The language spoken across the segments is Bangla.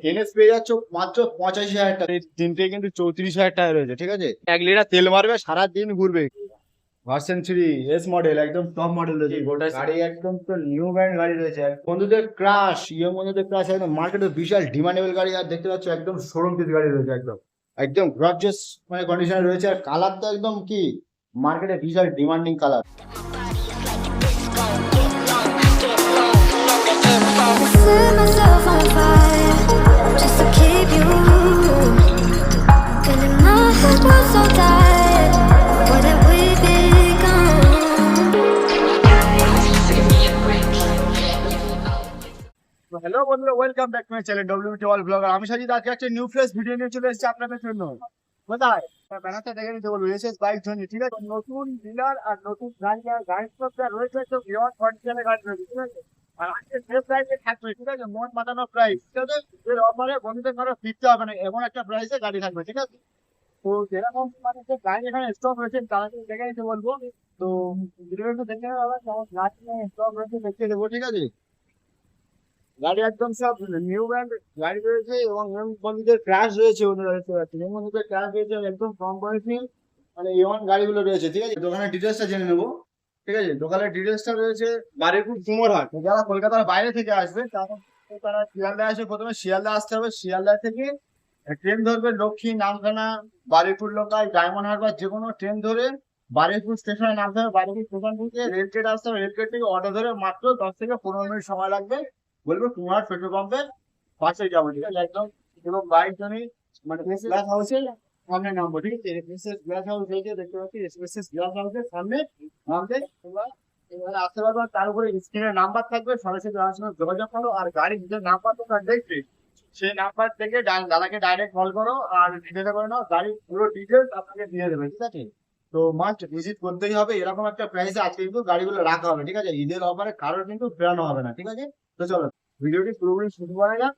এনএস পেয়ে যাচ্ছ মাত্র 85,000 টাকা। তিনটে কিন্তু 34,000 টাকা রয়েছে, ঠিক আছে। 1 লিটার তেল মারবে, সারাদিন ঘুরবে। ভার্সন 3 এস মডেল, একদম টপ মডেল রয়েছে গোটা গাড়ি, একদম তো নিউ ব্র্যান্ড গাড়ি রয়েছে। বন্ধুদের ক্রাশ, বন্ধুদের ক্রাশ, একদম মার্কেটে বিশাল ডিমান্ডেবল গাড়ি। আর দেখতে পাচ্ছ একদম শোরুম পিস গাড়ি রয়েছে, একদম একদম গর্জিয়াস মানে কন্ডিশনে রয়েছে। আর কালারটা একদম কি মার্কেটে বিশাল demanding colour. Set myself on fire just to keep you. Feeling my head was so tired. What have we become? Hello বন্ধুরা, welcome back to my channel WT all blogger. আমি সাজিদ আজকে একটা নিউ ফ্রেশ ভিডিও নিয়ে চলে এসেছি আপনাদের জন্য। কোথায় ব্যানারটা দেখে নিতে বলবো, এসএস বাইক জনি, ঠিক আছে। নতুন ডিলার আর নতুন গাড়ি সবটা রয়েছে, তো বিয়ন্ড কন্ডিশনের গাড়ি রয়েছে, ঠিক আছে। আর আজকে সেফ প্রাইসে থাকবে, ঠিক আছে, মন মাতানো প্রাইস, ঠিক আছে। এর অফারে বন্ধুদের কারো ফিরতে হবে না, এমন একটা প্রাইসে গাড়ি থাকবে, ঠিক আছে। তো যেরকম মানে যে গাড়ি এখানে স্টক রয়েছে তারা দেখে নিতে বলবো। তো ভিডিওটা দেখে নেওয়া কেমন গাড়ি স্টক রয়েছে দেখে দেবো, ঠিক আছে। গাড়ি একদম সব নিউ ব্র্যান্ড গাড়ি রয়েছে এবং বন্ধুদের ক্রাশ রয়েছে, বন্ধুরা দেখতে পাচ্ছেন বন্ধুদের ক্রাশ রয়েছে একদম কম বয়সী মানে এমন গাড়িগুলো রয়েছে, ঠিক আছে। দোকানের ডিটেলসটা জেনে নেবো, ঠিক আছে। দোকানের ডিটেলসটা রয়েছে বারুইপুর কুমোরহাট। যারা কলকাতার বাইরে থেকে আসবে তারা শিয়ালদা আসবে, প্রথমে শিয়ালদা আসতে হবে। শিয়ালদা থেকে ট্রেন ধরবে লক্ষ্মী, নামখানা, বারুইপুর লোকাল, ডায়মন্ড হারবার, যে কোনো ট্রেন ধরে বারুইপুর স্টেশনে নামতে হবে। বারুইপুর স্টেশন থেকে রেল গেট আসতে হবে, রেল গেট থেকে অটো ধরে মাত্র 10 থেকে 15 মিনিট সময় লাগবে। বলবো তোমার পেট্রোল পাম্পের পাশে যাবো, ঠিক আছে, একদম। এবং বাইক জমি মানে গ্লাস হাউসের সামনে নামবো, ঠিক আছে। গ্লাস হাউস হয়েছে দেখতে পাচ্ছি, গ্লাস হাউসের সামনে নামতে এবার আসতে পারবো। তার উপরে স্ক্রিনের নাম্বার থাকবে, সরাসরি আমার সঙ্গে যোগাযোগ করো। আর গাড়ির যে নাম্বার তোমরা দেখবে সেই নাম্বার থেকে দাদাকে ডাইরেক্ট কল করো আর ডিটেল করে নাও। গাড়ির পুরো ডিটেলস আপনাকে দিয়ে দেবে, ঠিক আছে। তো মাস্ট ভিজিট করতেই হবে। এরকম একটা প্রাইসে আজকে কিন্তু গাড়িগুলো রাখা হবে, ঠিক আছে। ঈদের অফারে কারোর কিন্তু ফেরানো হবে না, ঠিক আছে। তো চলো ভিডিওটি পুরোপুরি শুরু করা যাক।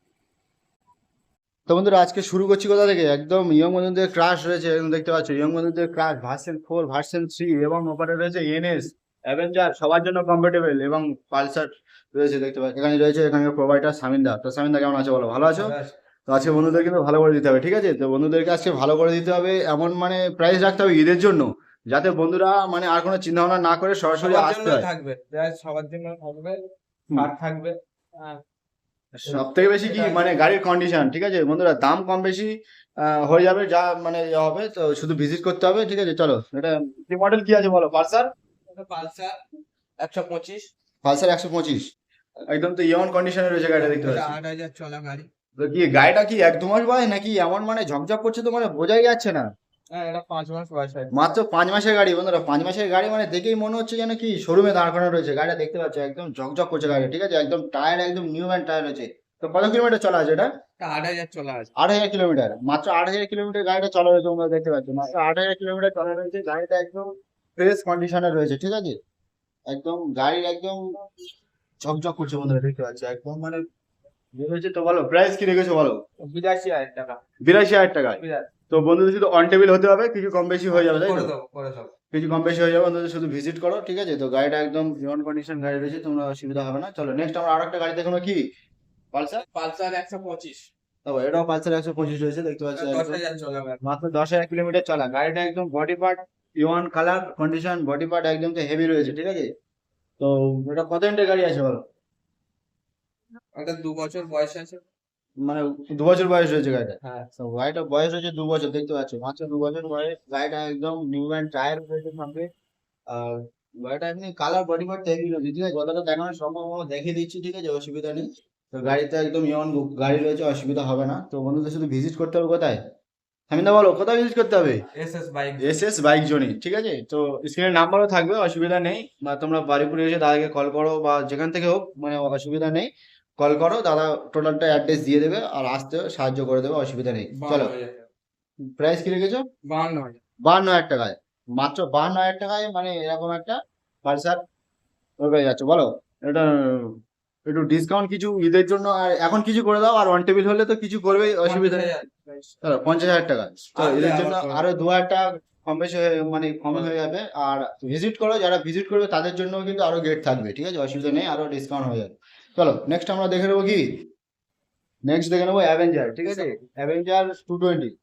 তো বন্ধুরা আজকে শুরু করছি কোথা থেকে, একদম ইয়ং বন্ধুদের ক্রাশ রয়েছে, একদম দেখতে পাচ্ছ ইয়ং বন্ধুদের ক্রাশ ভার্সন 4, ভার্সন 3 এবং ওপারে রয়েছে এনএস, অ্যাভেঞ্জার, সবার জন্য কমফোর্টেবল এবং পালসার রয়েছে দেখতে পাচ্ছ। এখানে রয়েছে এখানে প্রোভাইডার সামিন্দা। তো সামিন্দা কেমন আছো বলো? ভালো আছো? তো আজকে বন্ধুদের কিন্তু ভালো করে দিতে হবে, ঠিক আছে। তো বন্ধুদেরকে আজকে ভালো করে দিতে হবে, এমন মানে প্রাইস রাখতে হবে ঈদের জন্য, যাতে বন্ধুরা মানে আর কোনো চিন্তা ভাবনা না করে সরাসরি আসতে হয়। থাকবে সবার জন্য থাকবে, ছাড় থাকবে। সব থেকে বেশি কি মানে গাড়ির কন্ডিশন, ঠিক আছে বন্ধুরা। দাম কম বেশি হয়ে যাবে, যা মানে হবে। তো শুধু ভিজিট করতে হবে, ঠিক আছে। চলো এটা কি মডেল কি আছে বলো? পালসার পালসার 125, পালসার 125 একদম তো ইয়ন কন্ডিশনে রয়েছে গাড়িটা, দেখতে পাচ্ছি। 8000 চলা গাড়ি। তো কি গাড়িটা কি 1-2 মাস বয়স নাকি এমন মানে ঝকঝক করছে, তো মানে বোঝাই যাচ্ছে না। হ্যাঁ, এটা 5 মাস বয়স হয়। মাত্র 5 মাসের গাড়ি বন্ধুরা, 5 মাসের গাড়ি মানে দেখেই মনে হচ্ছে যেন কি শোরুমে দাঁড় করানো রয়েছে। গাড়িটা দেখতে পাচ্ছ একদম ঝকঝক করছে গাড়ি, ঠিক আছে। একদম টায়ার একদম নিউ ব্র্যান্ড টায়ার রয়েছে। তো কত কিলোমিটার চলা আছে এটা? 8000 চলা আছে। 8,000 কিলোমিটার, মাত্র 8,000 কিলোমিটার গাড়িটা চলা রয়েছে, তোমরা দেখতে পাচ্ছ। মাত্র 8,000 কিলোমিটার চলা রয়েছে, গাড়িটা একদম ফ্রেশ কন্ডিশনে রয়েছে, ঠিক আছে। একদম গাড়ি একদম ঝকঝক করছে বন্ধুরা, দেখতে পাচ্ছ একদম মানে রয়েছে। তো বলো প্রাইস কি রেখেছো বলো? 82,000 টাকা। 82,000 টাকায়। তো বন্ধুদের শুধু অন টেবিল হতে হবে, কিছু কম বেশি হয়ে যাবে, তাই করে তো? দেবো, করে দেবো। কিছু কম বেশি হয়ে যাবে, বন্ধুদের শুধু ভিজিট করো, ঠিক আছে। তো গাড়িটা একদম অন কন্ডিশন গাড়ি রয়েছে, তোমরা অসুবিধা হবে না। চলো নেক্সট আমরা আরেকটা গাড়ি দেখো, কি পালসার। পালসার 125, তবে এটাও পালসার 125 রয়েছে, দেখতে পাচ্ছ। 10,000 চলা গাড়ি। মাত্র 10,000 কিলোমিটার চলা গাড়িটা, একদম বডি পার্ট ইওয়ান কালার কন্ডিশন, বডি পার্ট একদম হেভি রয়েছে, ঠিক আছে। তো এটা কত ইঞ্চের গাড়ি আছে বলো? এটা 2 বছর বয়স আছে। মানে 2 বছর বয়স রয়েছে গাড়িটা। হ্যাঁ, তো গাড়িটা বয়স হয়েছে 2 বছর, দেখতে পাচ্ছ মাত্র 2 বছর বয়স। গাড়িটা একদম নিউ ব্র্যান্ড টায়ার রয়েছে সঙ্গে। আর গাড়িটা এমনি কালার বডি পার্ট হেভি রয়েছে, ঠিক আছে। যতটা দেখানো সম্ভব আমরা দেখিয়ে দিচ্ছি, ঠিক আছে, অসুবিধা নেই। তো গাড়িতে একদম ইওয়ান গাড়ি রয়েছে, অসুবিধা হবে না। তো বন্ধুদের শুধু ভিজিট করতে হবে কোথায়? সামিন্দা বলো কোথায় ভিজিট করতে হবে? SS bike. SS bike Joni, ঠিক আছে। তো স্ক্রিনের নাম্বারও থাকবে, অসুবিধা নেই। বা তোমরা বারুইপুরে এসে দাদাকে কল করো, বা যেখান থেকে হোক মানে অসুবিধা নেই, কল করো। দাদা টোটালটা অ্যাড্রেস দিয়ে দেবে আর আসতে সাহায্য করে দেবে, অসুবিধা নেই। চলো প্রাইস কি রেখেছো? 52,000। 52,000 টাকায়, মাত্র 52,000 টাকায় মানে এরকম একটা পালসার হয়ে যাচ্ছে। বলো এটা একটু ডিসকাউন্ট কিছু ঈদের জন্য আর এখন কিছু করে দাও। আর ওয়ান টেবিল হলে তো কিছু করবেই, অসুবিধা নেই। 50,000। চলো 50,000 টাকা। তো আর এদের আবার জন্য কম। আরো 2,000 টাকা কম বেশি মানে কম হয়ে যাবে। আর ভিজিট করো, যারা ভিজিট করবে তাদের জন্য কিন্তু আরো গেট থাকবে, ঠিক আছে, অসুবিধা নেই, আরো ডিসকাউন্ট হয়ে যাবে। চলো নেক্সট আমরা দেখে নেবো কি নেক্সট দেখে নেবো অ্যাভেঞ্জার, ঠিক আছে? অ্যাভেঞ্জার 220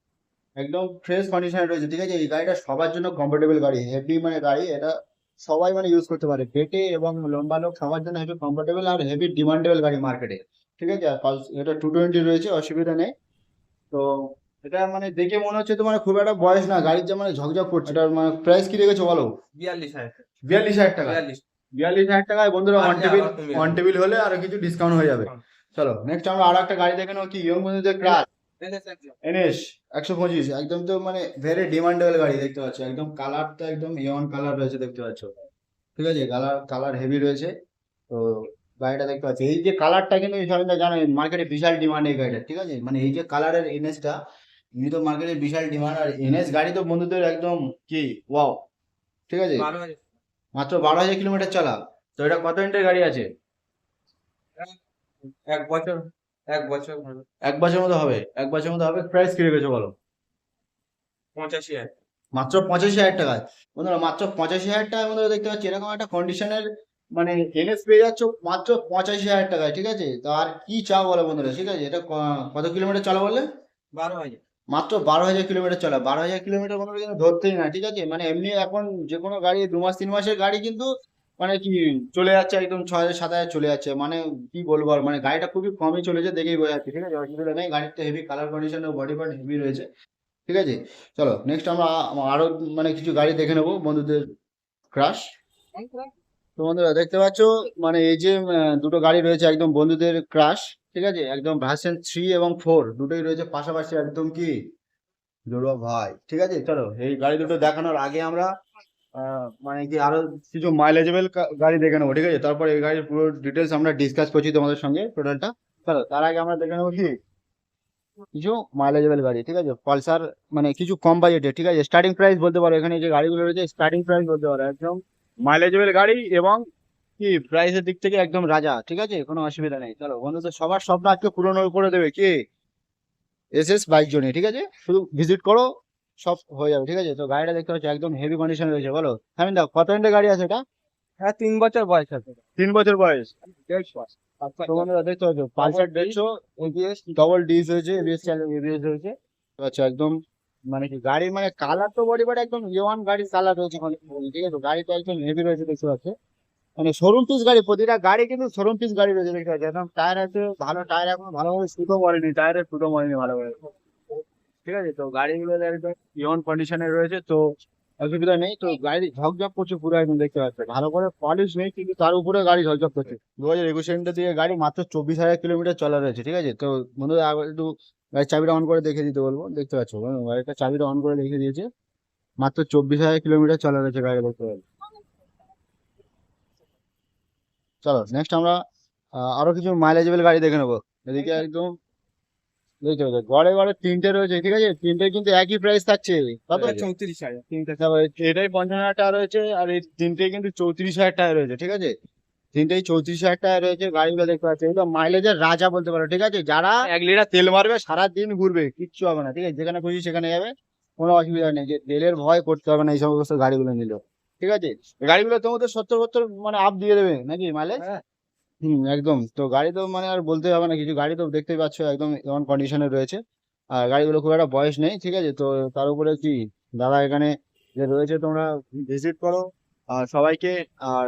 একদম ফ্রেশ কন্ডিশনে রয়েছে, ঠিক আছে? এই গাড়িটা সবার জন্য কমফোর্টেবল গাড়ি, হেভি মানে গাড়ি এটা সবাই মানে ইউজ করতে পারে, পেটে এবং লম্বা লোক সবার জন্য হেভি কমফোর্টেবল আর হেভি ডিমান্ডেবল গাড়ি মার্কেটে, ঠিক আছে? আর এটা 220 রয়েছে, অসুবিধা নেই। তো এটা মানে দেখে মনে হচ্ছে তোমার খুব একটা বয়স না, গাড়ির যে মানে ঝকঝক করছে। এটার মানে প্রাইস কি রেখেছো বলো? 42,000 42,000 টাকা। 42 42,000 টাকায় বন্ধুরা আর অন যা টেবিল, আবার কমে অন যাবে। টেবিল হলে আরো কিছু ডিসকাউন্ট হয়ে যাবে। চলো নেক্সট আমরা আরো একটা গাড়ি দেখে নেবো, কি ইয়ং বন্ধুদের ক্রাশ এনএস 125, একদম তো মানে ভেরি ডিমান্ডেবল গাড়ি দেখতে পাচ্ছ, একদম কালারটা একদম ইয়ন কালার রয়েছে দেখতে পাচ্ছ, ঠিক আছে? কালার কালার হেভি রয়েছে। তো গাড়িটা দেখতে পাচ্ছি, এই যে কালারটা কিন্তু এই সবাই জানো মার্কেটে বিশাল ডিমান্ড এই গাড়িটা, ঠিক আছে? মানে এই যে কালারের এনএসটা এই তো মার্কেটে বিশাল ডিমান্ড, আর এনএস গাড়ি তো বন্ধুদের একদম কি ওয়াও, ঠিক আছে? 12,000 মাত্র 12,000 কিলোমিটার চলা। তো এটা কত ইঞ্চের গাড়ি আছে? এক বছর এক বছর হবে। 1 বছরের মতো হবে, 1 বছরের মতো হবে। প্রাইস কি রেখেছো বলো? 85,000 মাত্র 85,000 টাকায় বন্ধুরা, মাত্র 85,000 টাকায় বন্ধুরা দেখতে পাচ্ছি এরকম একটা কন্ডিশনের মানে এনএস পেয়ে যাচ্ছ মাত্র 85,000 টাকায়, ঠিক আছে? তো আর কি চাও বলো বন্ধুরা, ঠিক আছে? এটা কত কিলোমিটার চলা বললে? 12,000 মাত্র 12,000 কিলোমিটার চলা। 12,000 কিলোমিটার বন্ধুরা কিন্তু ধরতেই না, ঠিক আছে? মানে এমনি এখন যে কোনো গাড়ি 2 মাস 3 মাসের গাড়ি কিন্তু মানে কি চলে যাচ্ছে একদম 6,000 7,000 চলে যাচ্ছে, মানে কি বলবো আর, মানে গাড়িটা খুবই কমই চলেছে দেখেই বোঝা যাচ্ছে, ঠিক আছে? অসুবিধা নেই, গাড়িতে হেভি কালার কন্ডিশন ও বডি পার্ট হেভি রয়েছে, ঠিক আছে? চলো নেক্সট আমরা আরো মানে কিছু গাড়ি দেখে নেবো বন্ধুদের ক্রাশ। তো বন্ধুরা দেখতে পাচ্ছ মানে এই যে দুটো গাড়ি রয়েছে একদম বন্ধুদের ক্রাশ, ঠিক আছে? একদম ভার্সন 3 এবং 4 দুটোই রয়েছে পাশাপাশি, একদম কি জোড়া ভাই, ঠিক আছে? চলো এই গাড়ি দুটো দেখানোর আগে আমরা মানে কি আরো কিছু মাইলেজেবল গাড়ি দেখে নেবো, ঠিক আছে? তারপর এই গাড়ির পুরো ডিটেলস আমরা ডিসকাস করছি তোমাদের সঙ্গে টোটালটা। চলো তার আগে আমরা দেখে নেবো কি কিছু মাইলেজেবল গাড়ি, ঠিক আছে? পালসার মানে কিছু কম বাজেটে, ঠিক আছে? স্টার্টিং প্রাইস বলতে পারো, এখানে যে গাড়িগুলো রয়েছে স্টার্টিং প্রাইস বলতে পারো, একদম মাইলেজেবল গাড়ি এবং কি প্রাইসের দিক থেকে একদম রাজা, ঠিক আছে? কোনো অসুবিধা নেই। চলো বন্ধুদের সবার স্বপ্ন আজকে পূরণ করে দেবে কি এসএস বাইক জোনে, ঠিক আছে? শুধু ভিজিট করো সব হয়ে যাবে, ঠিক আছে? তো গাড়িটা দেখতে পাচ্ছ একদম হেভি কন্ডিশন রয়েছে। বলো আমি দাও কত ইঞ্চের গাড়ি আছে এটা? হ্যাঁ 3 বছর বয়স আছে 3 বছর বয়স। তো বন্ধুরা দেখতে পাচ্ছ পালসার 150 এবিএস ডবল ডিস হয়েছে, এবিএস চ্যানেল এবিএস রয়েছে। আচ্ছা একদম মানে কি গাড়ির মানে কালার তো বডি বাট একদম এ1 গাড়ির কালার রয়েছে, ঠিক আছে? গাড়িটা একদম হেভি রয়েছে দেখতে পাচ্ছ, মানে শোরুম পিস গাড়ি, প্রতিটা গাড়ি কিন্তু শোরুম পিস গাড়ি রয়েছে দেখতে পাচ্ছ। একদম টায়ার আছে ভালো, টায়ার এখন ভালোভাবে সুতো পড়েনি, টায়ারের সুতো পড়েনি ভালোভাবে, ঠিক আছে? তো গাড়িগুলো একদম ইয়ন কন্ডিশনে রয়েছে, তো অসুবিধা নেই। তো গাড়ি ঝকঝক করছে পুরো একদম দেখতে পাচ্ছে, ভালো করে পলিশ নেই কিন্তু তার উপরে গাড়ি ঝকঝক করছে। 2021 সালের দিকে গাড়ি মাত্র 24,000 কিলোমিটার চলা রয়েছে, ঠিক আছে? তো বন্ধুরা আবার একটু গাড়ির চাবিটা অন করে দেখে দিতে বলবো, দেখতে পাচ্ছ গাড়িটা চাবিটা অন করে দেখে দিয়েছে, মাত্র 24,000 কিলোমিটার চলা রয়েছে গাড়ি দেখতে পাচ্ছ। চলো নেক্সট আমরা আরো কিছু মাইলেজেবল গাড়ি দেখে নেবো। এদিকে একদম দেখতে পাচ্ছ গড়ে গড়ে তিনটে রয়েছে, ঠিক আছে? তিনটে কিন্তু একই প্রাইস থাকছে, কত? 34,000 তিনটে এটাই 50,000 টাকা রয়েছে, আর এই তিনটে কিন্তু 34,000 টাকা রয়েছে, ঠিক আছে? তিনটেই 34,000 টাকা রয়েছে। গাড়িগুলো দেখতে পাচ্ছি এগুলো মাইলেজের রাজা বলতে পারো, ঠিক আছে? যারা 1 লিটার তেল মারবে সারা দিন ঘুরবে কিচ্ছু হবে না, ঠিক আছে? যেখানে খুশি সেখানে যাবে, কোনো অসুবিধা নেই, যে তেলের ভয় করতে হবে না এই সমস্ত গাড়িগুলো নিলেও, ঠিক আছে? এই গাড়িগুলো তোমাদের 70 মানে আপ দিয়ে দেবে নাকি মাইলেজ? একদম। তো গাড়ি তো মানে আর বলতে হবে না কিছু, গাড়ি তো দেখতেই পাচ্ছ একদম অন কন্ডিশনে রয়েছে, আর গাড়িগুলো খুব একটা বয়স নেই, ঠিক আছে? তো তার উপরে কি দাদা এখানে যে রয়েছে তোমরা ভিজিট করো আর সবাইকে, আর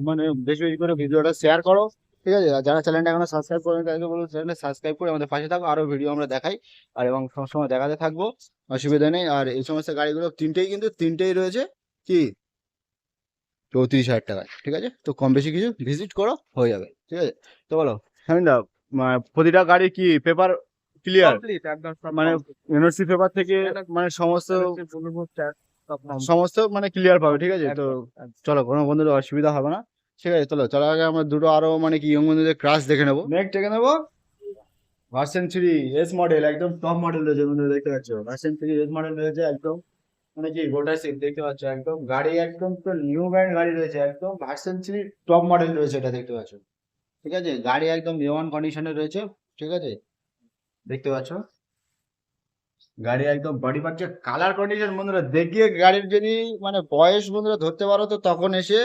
মানে বেশি বেশি করে ভিডিওটা শেয়ার করো, ঠিক আছে? আর যারা চ্যানেলটা এখনো সাবস্ক্রাইব করেন তাদেরকে বলবো চ্যানেলটা সাবস্ক্রাইব করে আমাদের পাশে থাকো, আরো ভিডিও আমরা দেখাই আর এবং সবসময় দেখাতে থাকবো, অসুবিধা নেই। আর এই সমস্ত গাড়িগুলো তিনটেই কিন্তু তিনটেই রয়েছে কি 34,000 টাকায়, ঠিক আছে? তো কম বেশি কিছু ভিজিট করো হয়ে যাবে, ঠিক আছে? তো বলো শামিন্দা, প্রতিটা গাড়ি কি পেপার ক্লিয়ার, কমপ্লিট একদম সব মানে এনওসি পেপার থেকে মানে সমস্ত সমস্ত মানে ক্লিয়ার পাবে, ঠিক আছে? তো চলো কোনো বন্ধুদের অসুবিধা হবে না, ঠিক আছে? চলো চলো আগে আমরা দুটো আরো মানে কি ইয়ং বন্ধুদের ক্রাশ দেখে নেবো। নেক্সট দেখে নেবো ভার্সন 3 এস মডেল, একদম টপ মডেল রয়েছে বন্ধুরা দেখতে পাচ্ছ, ভার্সন 3 এস মডেল রয়েছে একদম মানে কি গোটা সিট দেখতে পাচ্ছ, একদম গাড়ি একদম তো নিউ ব্র্যান্ড গাড়ি রয়েছে, একদম ভার্সন 3 টপ মডেল রয়েছে এটা দেখতে পাচ্ছ, ঠিক আছে? গাড়ি একদম A1 কন্ডিশনে রয়েছে, ঠিক আছে? দেখতে পাচ্ছ গাড়ি একদম বডি পার্টে কালার কন্ডিশন বন্ধুরা দেখিয়ে গাড়ির যদি মানে বয়স বন্ধুরা ধরতে পারো তো তখন এসে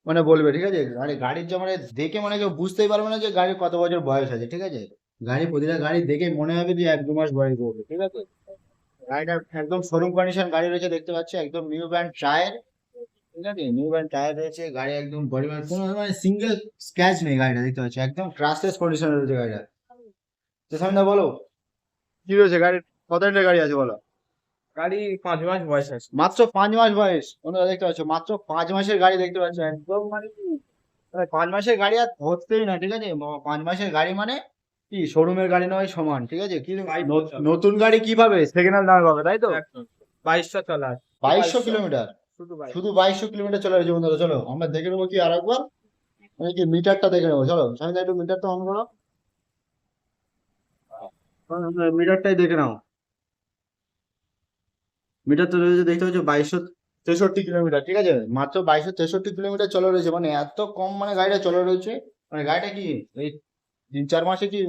মানে বলবে, ঠিক আছে? গাড়ির যে মানে দেখে মানে কেউ বুঝতেই পারবে না যে গাড়ির কত বছর বয়স আছে, ঠিক আছে? প্রতিটা গাড়ি দেখে মনে হবে যে 1-2 মাস বয়স হবে, ঠিক আছে? গাড়িটা একদম শোরুম কন্ডিশন গাড়ি রয়েছে, দেখতে পাচ্ছি একদম নিউ ব্র্যান্ড টায়ার, ঠিক আছে? নিউ ব্র্যান্ড টায়ার রয়েছে, গাড়ি একদম বডি কোনো মানে সিঙ্গেল স্ক্র্যাচ নেই, গাড়িটা দেখতে পাচ্ছি একদম ক্রাশলেস কন্ডিশন রয়েছে গাড়িটা। তো সামনে বলো কি রয়েছে গাড়ির, কত লিটার গাড়ি আছে বলো? গাড়ি 5 মাস বয়স আছে। মাত্র 5 মাস বয়স, বন্ধুরা দেখতে পাচ্ছ মাত্র 5 মাসের গাড়ি দেখতে পাচ্ছ, একদম মানে কি 5 মাসের গাড়ি আর ধরতেই না, ঠিক আছে? 5 মাসের গাড়ি মানে কি শোরুমের গাড়ি নয় সমান, ঠিক আছে? কি নতুন গাড়ি কিভাবে সেকেন্ড হ্যান্ড দাম পাবে, তাই তো? একদম 2200 চলা আছে। 2200 কিলোমিটার, শুধু 2200। শুধু 2200 কিলোমিটার চলে গেছে বন্ধুরা। চলো আমরা দেখে নেবো কি আর একবার, মানে কি মিটারটা দেখে নেবো। চলো সামনে একটু মিটারটা অন করো, মিটারটাই দেখে নাও। মিটার তো রয়েছে দেখতে পাচ্ছ 2263 কিলোমিটার, ঠিক আছে? মাত্র 2263 কিলোমিটার চলে রয়েছে, মানে এত কম মানে গাড়িটা চলে রয়েছে। মানে গাড়িটা কি এই 3-4 মাসে কি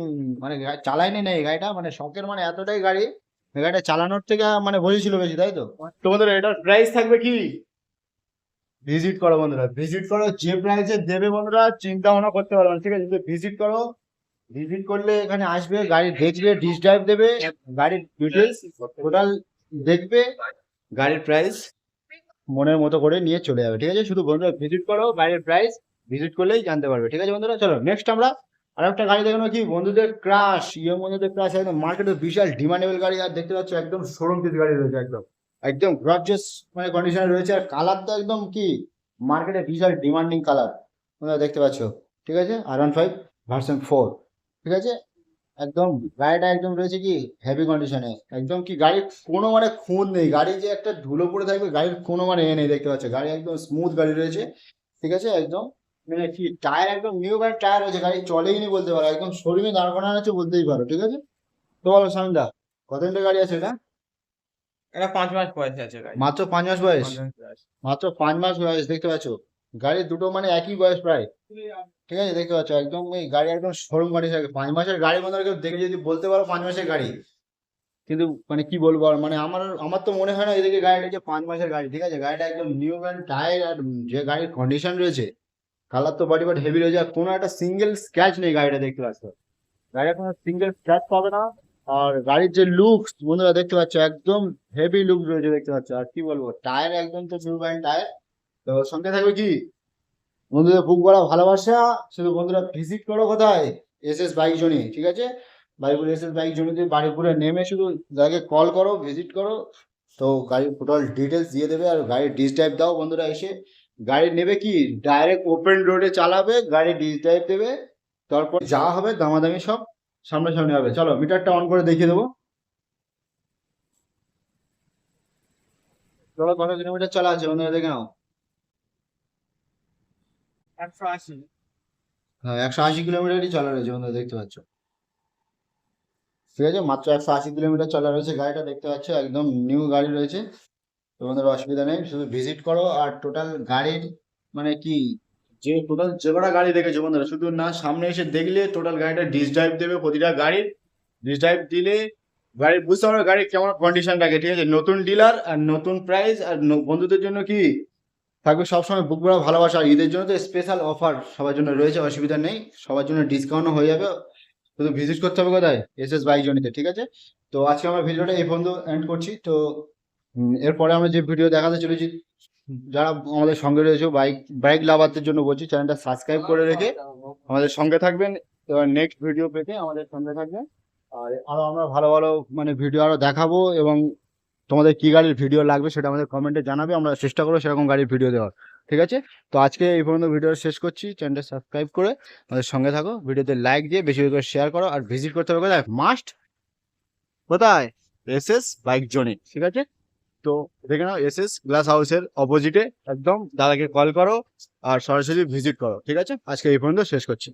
মানে চালাইনি না এই গাড়িটা, মানে শখের মানে এতটাই গাড়ি, এই গাড়িটা চালানোর থেকে মানে বলেছিল বেশি, তাই তো? তোমাদের এটার প্রাইস থাকবে কি, ভিজিট করো বন্ধুরা, ভিজিট করো, যে প্রাইসে দেবে বন্ধুরা চিন্তা ভাবনা করতে পারো না, ঠিক আছে? ভিজিট করো, ভিজিট করলে এখানে আসবে, গাড়ি দেখবে, ডিস ড্রাইভ দেবে, গাড়ির ডিটেলস টোটাল দেখবে, গাড়ির প্রাইস মনের মতো করে নিয়ে চলে যাবে, ঠিক আছে? শুধু বন্ধুরা ভিজিট করো, গাড়ির প্রাইস ভিজিট করলেই জানতে পারবে, ঠিক আছে বন্ধুরা? চলো নেক্সট আমরা আর একটা গাড়ি দেখানো, কি বন্ধুদের ক্রাশ, বন্ধুদের ক্রাশ, একদম মার্কেটে বিশাল ডিমান্ডেবল গাড়ি, আর দেখতে পাচ্ছ একদম শোরুম পিস গাড়ি রয়েছে, একদম একদম গর্জিয়াস মানে কন্ডিশনে রয়েছে, আর কালার তো একদম কি মার্কেটে বিশাল ডিমান্ডিং কালার, তোমরা দেখতে পাচ্ছ, ঠিক আছে? R15 ভার্সন 4, ঠিক আছে? একদম গাড়িটা একদম রয়েছে কি হেভি কন্ডিশনে, একদম কি গাড়ির কোনো মানে খুঁত নেই, গাড়ি যে একটা ধুলো পড়ে থাকবে গাড়ির কোনো মানে নেই, দেখতে পাচ্ছ গাড়ি একদম স্মুথ গাড়ি রয়েছে, ঠিক আছে? একদম মানে কি টায়ার একদম নিউ ব্র্যান্ড টায়ার রয়েছে, গাড়ি চলেই নি বলতে পারো, একদম শোরুমে দাঁড় করানো আছে বলতেই পারো, ঠিক আছে? তো বলো সামিন্দা, কত লিটার গাড়ি আছে এটা? এটা 5 মাস বয়স আছে গাড়ি। মাত্র 5 মাস বয়স, 5 মাস বয়স। মাত্র 5 মাস বয়স, দেখতে পাচ্ছ গাড়ির দুটো মানে একই বয়স প্রায়, ঠিক আছে? দেখতে পাচ্ছ একদম এই গাড়ি একদম শোরুম গাড়ি থাকে, 5 মাসের গাড়ি মনে হয় কেউ দেখে যদি বলতে পারো 5 মাসের গাড়ি, কিন্তু মানে কি বলবো আর, মানে আমার তো মনে হয় না এদিকে গাড়িটা যে 5 মাসের গাড়ি, ঠিক আছে? গাড়িটা একদম নিউ ব্র্যান্ড টায়ার, আর যে গাড়ির কন্ডিশন রয়েছে, কালার তো বডি হেভি রয়েছে, আর কোনো একটা সিঙ্গেল স্ক্র্যাচ নেই গাড়িটা, দেখতে পাচ্ছ গাড়িটা কোনো সিঙ্গেল স্ক্র্যাচ পাবে না, আর গাড়ির যে লুক বন্ধুরা দেখতে পাচ্ছ একদম হেভি লুক রয়েছে, দেখতে পাচ্ছ। আর কি বলবো, টায়ার একদম তো নিউ ব্র্যান্ড টায়ার। তো সঙ্গে থাকবে কি বন্ধুদের বুক করা ভালোবাসা, শুধু বন্ধুরা ভিজিট করো কোথায়, SS বাইক জোনে, ঠিক আছে? বাড়িপুর SS বাইক জোনে বাড়িপুরে নেমে শুধু যাকে কল করো, ভিজিট করো, তো গাড়ির টোটাল ডিটেলস দিয়ে দেবে, আর গাড়ির ডিস ড্রাইভ দাও বন্ধুরা, এসে গাড়ি নেবে কি ডাইরেক্ট ওপেন রোডে চালাবে, গাড়ি ডিস ড্রাইভ দেবে, তারপর যা হবে দামাদামি সব সামনাসামনি হবে। চলো মিটারটা অন করে দেখিয়ে দেবো, চলো কত কিলোমিটার চলা আছে বন্ধুরা দেখে নাও। 180। হ্যাঁ 180 কিলোমিটারই চলা রয়েছে বন্ধুরা, দেখতে পাচ্ছ, ঠিক আছে? মাত্র 180 কিলোমিটার চলা রয়েছে গাড়িটা, দেখতে পাচ্ছ একদম নিউ গাড়ি রয়েছে, তোমাদের অসুবিধা নেই, শুধু ভিজিট করো। আর টোটাল গাড়ির মানে কি যে টোটাল যে কটা গাড়ি দেখেছো বন্ধুরা, শুধু না সামনে এসে দেখলে টোটাল গাড়িটা ডিস ড্রাইভ দেবে, প্রতিটা গাড়ির ডিস ড্রাইভ দিলে গাড়ির বুঝতে পারবে গাড়ির কেমন কন্ডিশন থাকে, ঠিক আছে? নতুন ডিলার আর নতুন প্রাইস, আর বন্ধুদের জন্য কি থাকবে সবসময় বুক করা ভালোবাসা, আর ঈদের জন্য তো স্পেশাল অফার সবার জন্য রয়েছে, অসুবিধা নেই, সবার জন্য ডিসকাউন্টও হয়ে যাবে, শুধু ভিজিট করতে হবে কোথায়, SS বাইক জনিতে, ঠিক আছে? তো আজকে আমরা ভিডিওটা এই পর্যন্ত এন্ড করছি। তো এরপরে আমরা যে ভিডিও দেখাতে চলেছি, যারা আমাদের সঙ্গে রয়েছে বাইক লাভারদের জন্য বলছি, চ্যানেলটা সাবস্ক্রাইব করে রেখে আমাদের সঙ্গে থাকবেন, এবার নেক্সট ভিডিও পেতে আমাদের সঙ্গে থাকবেন, আর আরো আমরা ভালো ভালো মানে ভিডিও আরো দেখাবো, এবং তোমাদের কি গাড়ির ভিডিও লাগবে সেটা আমাদের কমেন্টে জানাবে, আমরা চেষ্টা করবো সেরকম গাড়ির ভিডিও দেওয়ার, ঠিক আছে? তো আজকে এই পর্যন্ত ভিডিও শেষ করছি, চ্যানেলটা সাবস্ক্রাইব করে আমাদের সঙ্গে থাকো, ভিডিওতে লাইক দিয়ে বেশি বেশি করে শেয়ার করো, আর ভিজিট করতে হবে কোথায়, মাস্ট কোথায়, SS বাইক জোনে, ঠিক আছে? তো দেখে নাও SS গ্লাস হাউসের অপোজিটে একদম, দাদাকে কল করো আর সরাসরি ভিজিট করো, ঠিক আছে? আজকে এই পর্যন্ত শেষ করছি।